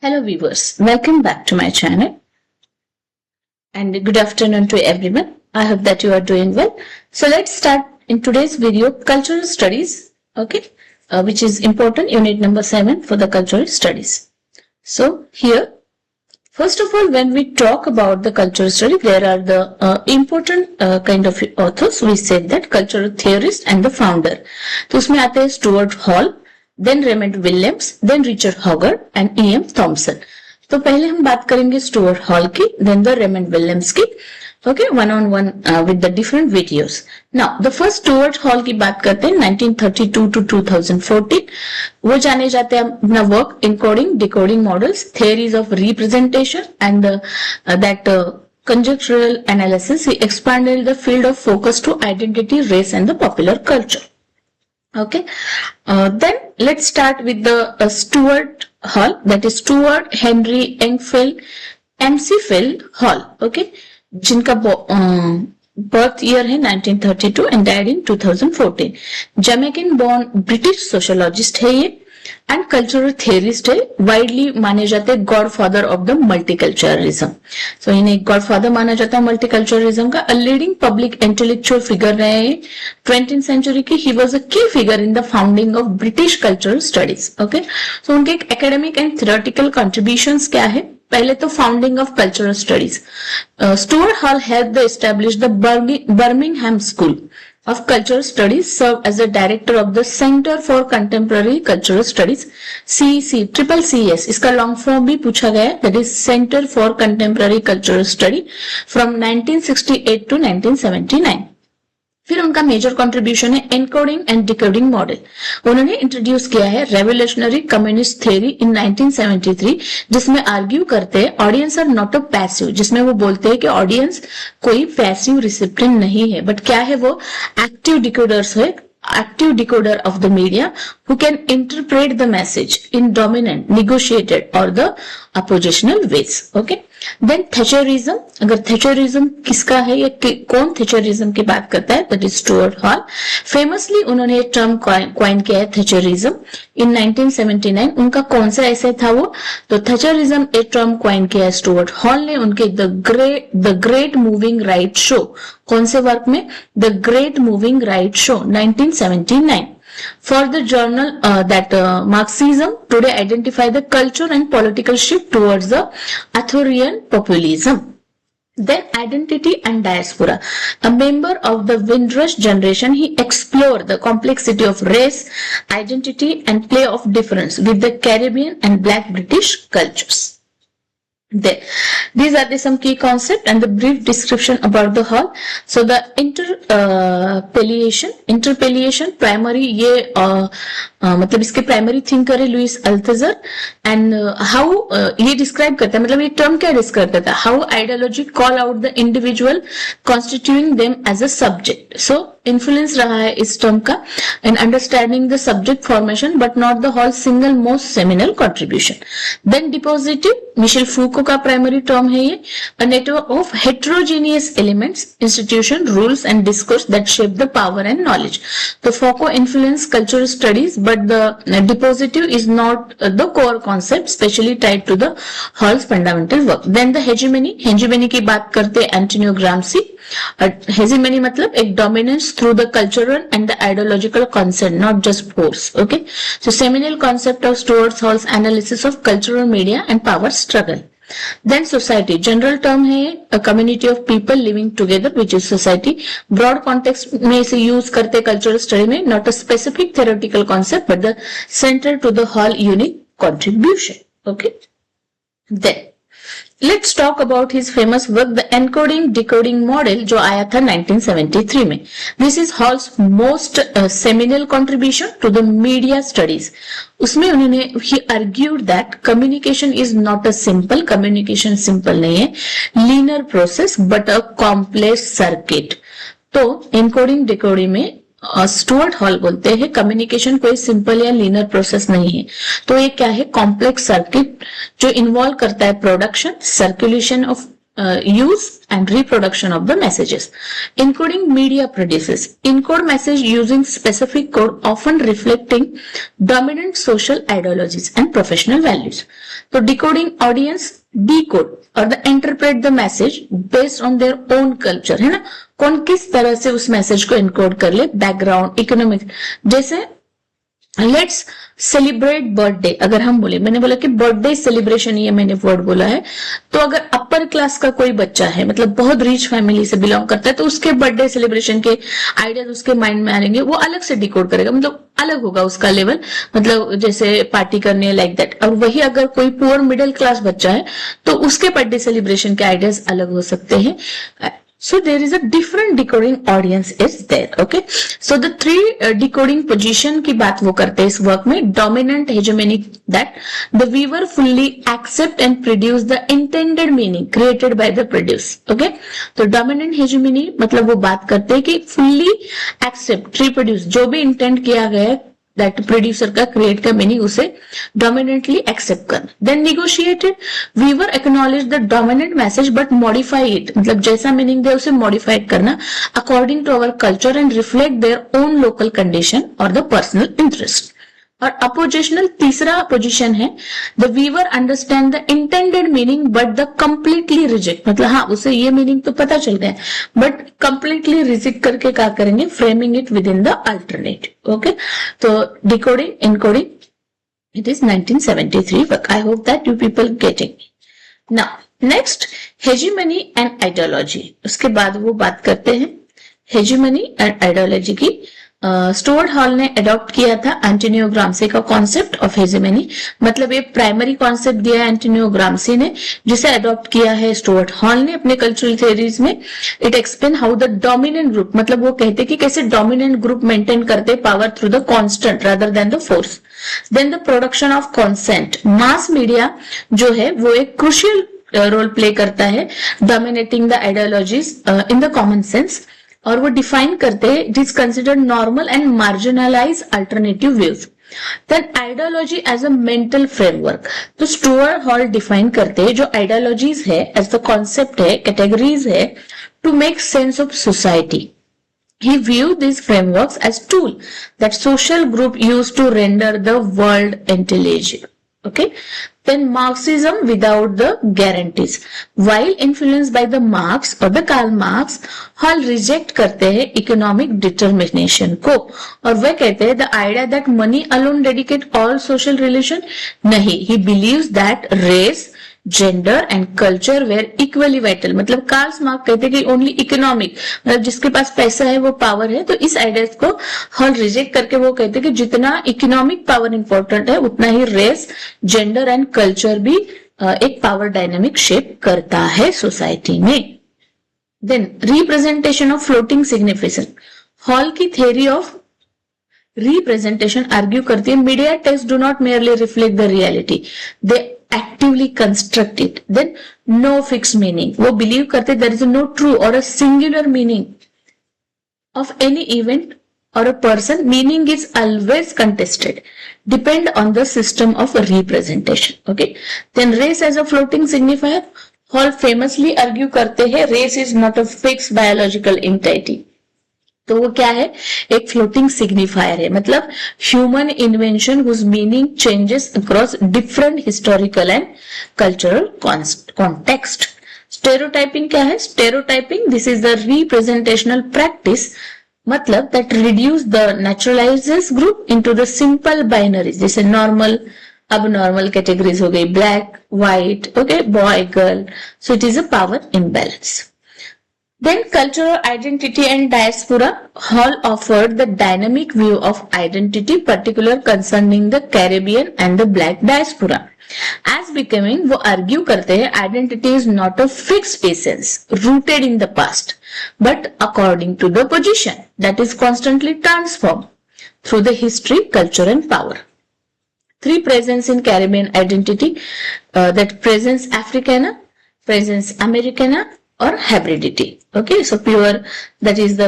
Hello viewers, welcome back to my channel and good afternoon to everyone. I hope that you are doing well. So let's start in today's video cultural studies, okay, which is important unit number 7 for the cultural studies. So here, first of all, when we talk about the cultural study, there are the important kind of authors. We said that cultural theorist and the founder. तो उसमें आते हैं Stuart Hall, then Raymond Williams, then Richard Hoggart and E.M. Thompson. तो पहले हम बात करेंगे Stuart Hall की, देन द रेमंड विलियम्स की, okay, one on one with the different videos. Now the first Stuart Hall की बात करते हैं 1932 टू 2014. वो जाने जाते हैं अपना work encoding decoding models, theories of representation and that conjectural analysis. He expanded the field of focus to identity, race and the popular culture. Okay, then let's start with the Stuart Hall, that is Stuart Henry Enfield Empsfield Hall. Okay, जिनका birth year है 1932 and died in 2014. Jamaican born British sociologist है ये and cultural theorist है. Widely माने जाते हैं godfather of the multiculturalism. So इन्हें godfather माना जाता है मल्टीकल्चरलिज्म का. A leading public intellectual figure रहे हैं 20th सेंचुरी की. He was a key figure in the founding of British cultural studies. Okay, so उनके एकेडमिक एंड थ्योरेटिकल कंट्रीब्यूशंस क्या है. पहले तो founding of cultural studies. Stuart Hall helped establish the Birmingham school of Cultural Studies, served as the director of the Center for Contemporary Cultural Studies, CCCS. इसका long form भी पूछा गया है, that is Center for Contemporary Cultural Study from 1968 to 1979. फिर उनका major contribution है encoding and decoding model. उन्होंने introduce किया है रेवोल्यूशनरी कम्युनिस्ट थ्योरी इन 1973, जिसमें आर्ग्यू करते हैं audience are not a passive, जिसमें वो बोलते हैं कि ऑडियंस कोई पैसिव रिसिप्टेंट नहीं है, बट क्या है, वो एक्टिव डिकोडर्स है, active decoder of the media who can interpret the message in dominant, negotiated or the oppositional ways. Okay, then Thatcherism. अगर Thatcherism किसका है या कौन Thatcherism की बात करता है, that is Stuart Hall. Famously उन्होंने टर्म कॉइन किया है Thatcherism in 1979. उनका कौन सा ऐसे था वो, तो Thatcherism एक टर्म कॉइन किया है स्टुअर्ट हॉल ने उनके the great moving right show. कौन से वर्क में, the great moving right show 1979. For the journal that Marxism today identify the culture and political shift towards the authoritarian populism. Then identity and diaspora. A member of the Windrush generation, he explored the complexity of race, identity and play of difference with the Caribbean and Black British cultures. These are the some key concepts and the brief description about the hall. So the interpellation primary, ये मतलब इसके primary thinker है Louis Althusser. And how ये describe करता है, मतलब ये term क्या डिस्क्राइब करता है, how ideology call out the individual constituting them as a subject. So influence रहा है इस टर्म का in understanding the subject formation but not the whole single most seminal contribution. Then dispositive, Michel Foucault का primary term है ये. A network of heterogeneous elements, institution, rules and discourse that shape the power and knowledge. तो Foucault influence cultural studies but the dispositive is not the core concept specially tied to the Hall's fundamental work. Then the hegemony की बात करते हैं Antonio Gramsci. Hegemony मतलब एक dominance through the cultural and the ideological concept, not just force. Okay, so seminal concept of Stuart Hall's analysis of cultural media and power struggle. Then society, general term है a community of people living together which is society. broad context में इसे use करते cultural study में, not a specific theoretical concept but the center to the Hall unique contribution. Okay, then let's talk about his famous work the encoding decoding model जो आया था 1973 में. This is Hall's most seminal contribution to the media studies. उसमें उन्होंने he argued that communication is not a simple, communication simple नहीं है, linear process but a complex circuit. तो encoding decoding में स्टुअर्ट हॉल बोलते हैं कम्युनिकेशन कोई simple या लीनियर प्रोसेस नहीं है, तो ये क्या है, कॉम्प्लेक्स सर्किट जो इन्वॉल्व करता है production, circulation of use and reproduction of the messages. Encoding media produces. Encode message using specific code, often reflecting dominant social ideologies and professional values. So decoding audience decode or the interpret the message based on their own culture, है ना, कौन किस तरह से उस message को encode कर ले, बैकग्राउंड, इकोनॉमिक. जैसे लेट्स सेलिब्रेट बर्थडे, अगर हम बोले, मैंने बोला कि बर्थडे सेलिब्रेशन, ये मैंने वर्ड बोला है, तो अगर अपर क्लास का कोई बच्चा है, मतलब बहुत रिच फैमिली से बिलोंग करता है, तो उसके बर्थडे सेलिब्रेशन के आइडियाज उसके माइंड में आएंगे, वो अलग से डिकोड करेगा, मतलब अलग होगा उसका लेवल, मतलब जैसे पार्टी करने लाइक दैट. और वही अगर कोई पुअर मिडिल क्लास बच्चा है तो उसके बर्थडे सेलिब्रेशन के आइडियाज अलग हो सकते हैं. So there is a different decoding audience is there. Okay. So the three decoding position की बात वो करते हैं इस वर्क में. Dominant hegemony, that the viewer fully accept and produce the intended meaning created by the produce. Okay. तो dominant hegemony मतलब वो बात करते हैं कि fully accept, reproduce, जो भी इंटेंड किया गया है दैट प्रोड्यूसर का क्रिएट का मीनिंग उसे डोमिनेंटली एक्सेप्ट करना. Then negotiated, viewer acknowledge the dominant message but modify it, मतलब जैसा मीनिंग दे उसे मॉडिफाइड करना according to our culture and reflect their own local condition और द पर्सनल इंटरेस्ट. और अपोजिशनल तीसरा पोजीशन है, the viewer understand the intended meaning but the completely reject, मतलब हाँ उसे ये मीनिंग तो पता चल गया बट कंप्लीटली रिजेक्ट करके क्या करेंगे, framing it within the alternative. Okay. तो decoding encoding, it is 1973 work. I hope that you people getting. Now next, hegemony and ideology. उसके बाद वो बात करते हैं हेजीमनी एंड आइडियोलॉजी की. स्टुअर्ट हॉल ने अडॉप्ट किया था एंटोनियो ग्राम्सी का कॉन्सेप्ट ऑफ हेजेमनी, मतलब ये प्राइमरी कॉन्सेप्ट दिया है एंटोनियो ग्राम्सी ने, जिसे अडॉप्ट किया है स्टुअर्ट हॉल ने अपने कल्चरल थ्योरीज में. It explain how the dominant group, मतलब वो कहते कि कैसे डोमिनेंट ग्रुप मेंटेन करते power through the constant rather than the force. Then the production of consent. Mass media जो है वो एक क्रूशियल रोल प्ले करता है dominating the ideologies in the common sense, और वो डिफाइन करते हैं it is considered normal and marginalise alternative views. Then ideology as a mental framework. तो स्टुअर्ट हॉल डिफाइन करते हैं जो आइडियोलॉजीज है एज द कॉन्सेप्ट है, कैटेगरीज है to make sense of society. He viewed these frameworks as tool that social group use to render the world intelligible. Okay. Then Marxism without the guarantees. While influenced by the Marx or the Karl Marx, Hall reject करते हैं economic determination को, और वह कहते हैं the idea that money alone dedicate all social relation. नहीं, he believes that race, gender and culture were equally vital, मतलब Karl Marx कहते कि ओनली इकोनॉमिक, मतलब जिसके पास पैसा है वो पावर है. तो इस आइडिया को हॉल रिजेक्ट करके वो कहते कि जितना इकोनॉमिक पावर इंपॉर्टेंट है उतना ही रेस, जेंडर एंड कल्चर भी एक पावर डायनामिक शेप करता है सोसाइटी में. Then representation of floating signification. Hall की थ्योरी ऑफ रिप्रेजेंटेशन आर्ग्यू करती है media text do not merely reflect the reality, they actively construct it. Then no fixed meaning. वो believe करते there is no true or a singular meaning of any event or a person. Meaning is always contested. Depend on the system of representation. Okay. Then race as a floating signifier. Hall famously argue करते हैं race is not a fixed biological entity. तो वो क्या है, एक floating signifier है, मतलब human invention whose meaning changes across different historical and cultural context. Stereotyping क्या है, stereotyping this is the representational practice, मतलब that reduce the naturalizes group into the simple binaries, जैसे नॉर्मल, अब नॉर्मल कैटेगरीज हो गई, black, white, okay, boy, girl. So it is a power imbalance. Then cultural identity and diaspora. Hall offered the dynamic view of identity, particular concerning the Caribbean and the black diaspora. As becoming, वो argue करते हैं identity is not a fixed essence rooted in the past, but according to the position that is constantly transformed through the history, culture and power. Three presence in Caribbean identity, that presence Africana, presence Americana, or hybridity. Okay, so pure, that is the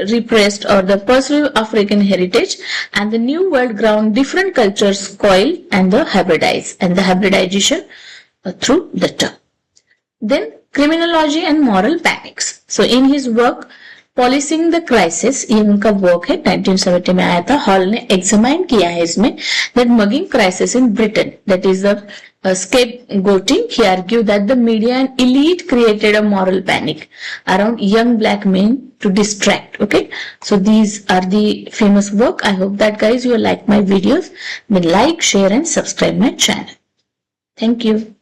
repressed or the personal African heritage, and the new world ground different cultures coil and the hybridize and the hybridization through the term. Then criminology and moral panics. So in his work policing the crisis, ये उनका work है, 1970 में आया था. Hall ने examine किया है इसमें that mugging crisis in Britain, that is the scapegoating. He argued that the media and elite created a moral panic around young black men to distract. Okay, so these are the famous work. I hope that guys you like my videos. Then like, share and subscribe my channel. Thank you.